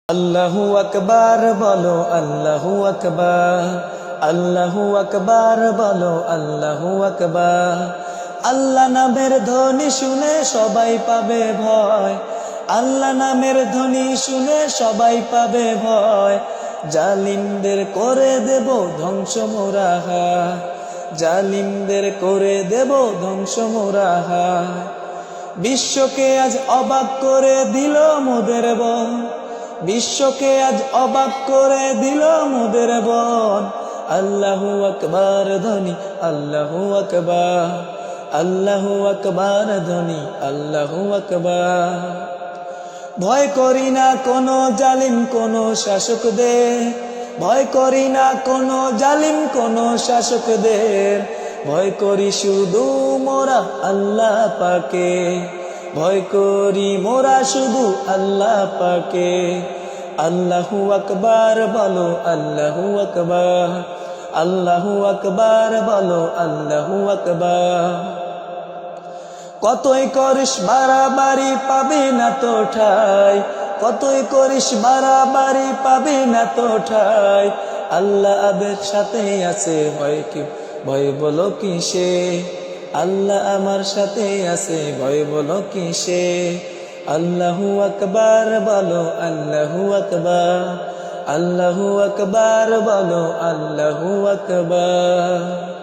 আল্লাহু আকবার বলো, আল্লাহু আকবার, আল্লাহু আকবার বলো, আল্লাহু আকবার। আল্লাহ নামের ধ্বনি শুনে সবাই পাবে ভয়, আল্লাহ নামের ধ্বনি শুনে সবাই পাবে ভয়। জালিমদের করে দেব ধ্বংস মোরা হায়, জালিমদের করে দেব ধ্বংস মোরা হায়। বিশ্বকে আজ অবাক করে দিল মোদের বন, বিশ্বকে আজ অবাক করে দিল মোদের বন। আল্লাহু আকবার ধ্বনি, আল্লাহু আকবার, আল্লাহু আকবার ধ্বনি, আল্লাহু আকবার। ভয় করি না কোনো জালিম কোনো শাসকদের, ভয় করি না কোনো জালিম কোনো শাসকদের। ভয় করি শুধু মোরা আল্লাহ পাকে, ভয় করি মোরা শুধু আল্লাহ পাকে। আল্লাহু আকবার বলো, আল্লাহু আকবার, আল্লাহু আকবার বলো, আল্লাহু আকবার। কতই করিস বাড়াবাড়ি পাবি না তো ঠাই, কতই করিস বাড়াবাড়ি পাবি না তো ঠাই। আল্লাহ আবের সাথে আছে, ভয় কি ভয় বলো কিসে, আল্লাহ আমার সাথে আছে, ভয় বলো কিসে। আল্লাহু আকবার বলো, আল্লাহু আকবার, আল্লাহু আকবার বলো, আল্লাহু আকবার।